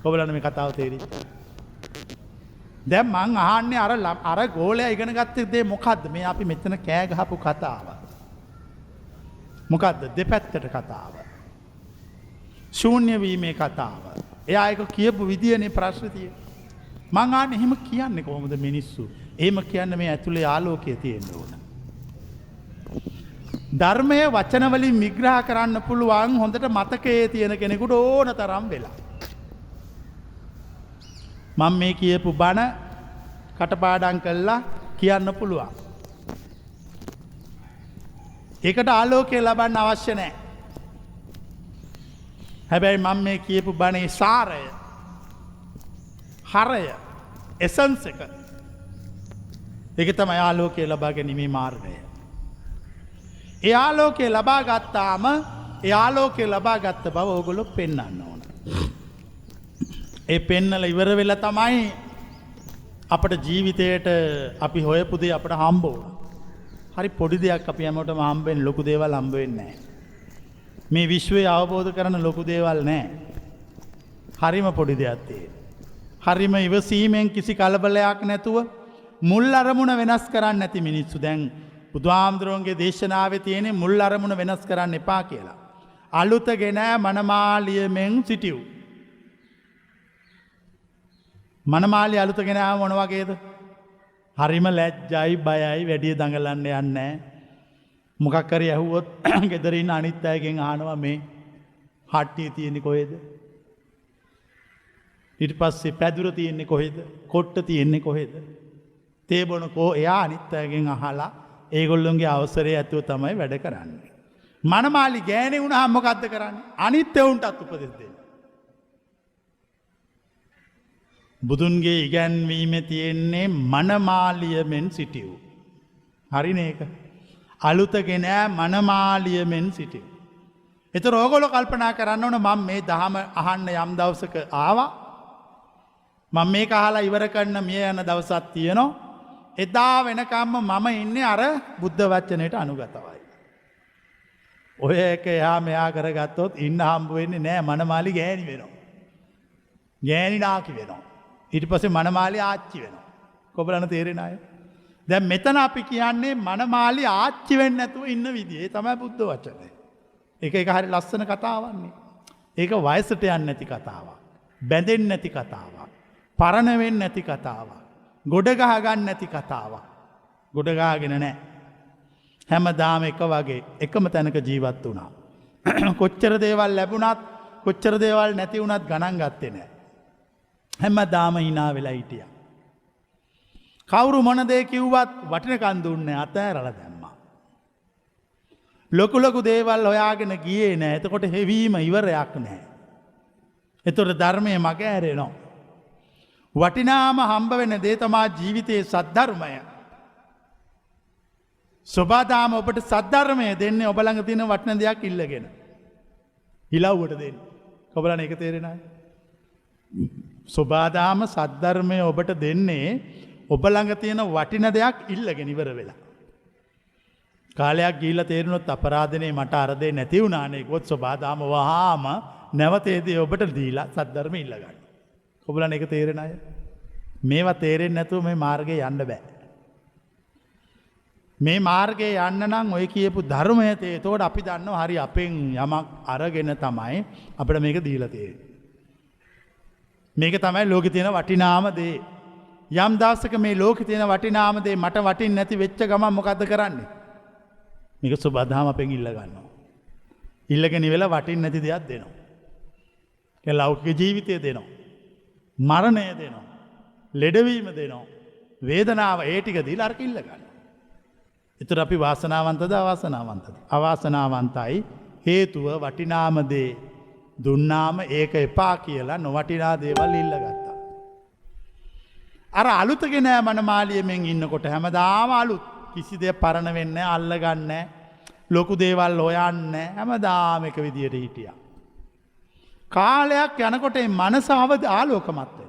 කොබලන්න මේ කතාව තේරෙයි. දැන් මං අහන්නේ අර ගෝලයා ඉගෙන ගත්ත දේ මොකද්ද? මේ අපි මෙතන කෑ ගහපු කතාව. මොකද්ද? දෙපැත්තට කතාව. ශූන්‍ය වීමේ කතාව. එයා ඒක කියපු විදියනේ ප්‍රශ්නේ තියෙන්නේ. මං ආන්නේ එහෙම කියන්නේ කොහොමද මිනිස්සු? එහෙම කියන්නේ මේ ඇතුලේ ආලෝකය තියෙන්න ඕන. ධර්මයේ වචන වලින් විග්‍රහ කරන්න පුළුවන් හොඳට මතකයේ තියෙන කෙනෙකුට ඕන තරම් වෙලා. මම මේ කියපු බණ කටපාඩම් කළා කියන්න පුළුවන්. ඒකට ආලෝකය ලබන්න අවශ්‍ය නැහැ. හැබැයි මම මේ කියපු බණේ සාරය, හරය, එසන්ස් එක ඒක තමයි ආලෝකය ලබා ගැනීමේ මාර්ගය. ඒ ආලෝකය ලබා ගත්තාම ඒ ආලෝකය ලබා ගත්ත බව ඕගොල්ලෝ පෙන්වන්න ඕන. ඒ පෙන්නලා ඉවර වෙලා තමයි අපේ ජීවිතේට අපි හොයපු දේ අපට හම්බ වුණා. හරි පොඩි දෙයක් අපි හැමෝටම හම්බ වෙන්නේ, ලොකු දේවල් හම්බ වෙන්නේ නැහැ. මේ විශ්වය අවබෝධ කරන ලොකු දේවල් නැහැ. හරිම පොඩි දෙයක් තියෙනවා. හරිම ඉවසීමෙන් කිසි කලබලයක් නැතුව මුල් අරමුණ වෙනස් කරන්න නැති මිනිස්සු. දැන් බුදුහාමුදුරුවන්ගේ දේශනාවේ තියෙන මුල් අරමුණ වෙනස් කරන්න එපා කියලා. අලුතගෙන මනමාලියමෙන් සිටියු. මනමාලිය අලුතගෙන ආව මොන වගේද? හරිම ලැජ්ජයි, බයයි, වැඩි දඟලන්න යන්නේ නැහැ. මොකක් හරි ඇහුවොත් ගෙදර ඉන්න අනිත් අයගෙන් අහනවා මේ හට්ටිය තියෙන්නේ කොහෙද? ඊට පස්සේ පැදුර තියෙන්නේ කොහෙද? කොට්ට තියෙන්නේ කොහෙද? තේ බොන කෝ එයා අනිත් අයගෙන් අහලා ඒගොල්ලොන්ගේ අවසරය ඇතුව තමයි වැඩ කරන්නේ. මනමාලි ගෑණි වුණාම මොකද්ද කරන්නේ? අනිත් උන්ටත් උපදෙස් දෙන්න. බුදුන්ගේ ඉගැන්වීමේ තියෙන්නේ මනමාලියමෙන් සිටියු. හරිනේ ඒක. අලුතගෙන මනමාලියමෙන් සිටියු. ඒතර ඕගොල්ලෝ කල්පනා කරන්න ඕන මම මේ දහම අහන්න යම් දවසක ආවා. මම මේක අහලා ඉවර කරන්න මිය යන දවසක් තියෙනවා. එදා වෙනකම්ම මම ඉන්නේ අර බුද්ධ වචනයට අනුගතවයි. ඔය එක එහා මෙහා කරගත්තොත් ඉන්න හම්බ වෙන්නේ නැහැ. මනමාලි ගෑණි වෙනවා. ගෑණි නාකි වෙනවා. ඊට පස්සේ මනමාලි ආච්චි වෙනවා. කොබලන තේරෙන අය. දැන් මෙතන අපි කියන්නේ මනමාලි ආච්චි වෙන්නේ නැතුව ඉන්න විදිය. ඒ තමයි බුද්ධ වචනේ. ඒක හරි ලස්සන කතාවක් නේ. ඒක වයසට යන්නේ නැති කතාවක්. බැඳෙන්නේ නැති කතාවක්. පරණ වෙන්නේ නැති කතාවක්. ගොඩ ගහ ගන්න නැති කතාවක්. ගොඩ ගහගෙන නැහැ. හැමදාම එක වගේ එකම තැනක ජීවත් වුණා. කොච්චර දේවල් ලැබුණත් කොච්චර දේවල් නැති වුණත් ගණන් ගත්තේ නැහැ. හැමදාම hina වෙලා හිටියා. කවුරු මොන දේ කිව්වත් වටිනකන් දුන්නේ අතෑරලා දැම්මා. ලොකු ලොකු දේවල් හොයාගෙන ගියේ නැහැ. එතකොට හෙවීම ඉවරයක් නැහැ. එතකොට ධර්මයේ මග ඇරෙනවා. වටිනාම හම්බ වෙන දේ තමයි ජීවිතයේ සද්ධර්මය. සබදාම ඔබට සද්ධර්මය දෙන්නේ ඔබ ළඟ තියෙන වටින දෙයක් ඉල්ලගෙන. හිලව්වට දෙන්නේ. ඔබලන ඒක තේරෙනවද? සබදාම සද්ධර්මය ඔබට දෙන්නේ ඔබ ළඟ තියෙන වටින දෙයක් ඉල්ලගෙන ඉවර වෙලා. කාලයක් ගිහිල්ලා තේරුණොත් අපරාධනේ මට අර දෙන්නේ නැති වුණානේ. ඒකත් සබදාම වහාම නැවතේදී ඔබට දීලා සද්ධර්මය ඉල්ල ගන්න. ඔබලන එක තේරෙන අය මේවා තේරෙන්නේ නැතුව මේ මාර්ගේ යන්න බෑ. මේ මාර්ගේ යන්න නම් ඔය කියපු ධර්මය එතකොට අපි දන්නවා හරි අපෙන් යමක් අරගෙන තමයි අපිට මේක දීලා තියෙන්නේ. මේක තමයි ලෝකේ තියෙන වටිනාම දේ. යම් දවසක මේ ලෝකේ තියෙන වටිනාම දේ මට වටින්නේ නැති වෙච්ච ගමන් මොකද්ද කරන්නේ? මේක සබදාම අපෙන් ඉල්ල ගන්නවා. ඉල්ලගෙන ඉවලා වටින්නේ නැති දෙයක් දෙනවා. ඒ ලෞකික ජීවිතය දෙනවා. මරණය දෙනවා. ලෙඩවීම දෙනවා. වේදනාව ඒ ටික දීලා අරක ඉල්ල ගන්න. ඒතර අපි වාසනාවන්තද අවාසනාවන්තද? අවාසනාවන්තයි. හේතුව වටිනාම දේ දුන්නාම ඒක එපා කියලා නොවටිනා දේවල් ඉල්ලගත්තා. අර අලුතගෙන මනමාලියමෙන් ඉන්නකොට හැමදාම අලුත් කිසි දෙයක් පරණ වෙන්නේ නැහැ, අල්ලගන්නේ නැහැ. ලොකු දේවල් හොයන්නේ නැහැ. හැමදාම එක විදියට හිටියා. කාලයක් යනකොට මේ මනස ආලෝකමත් වෙනවා.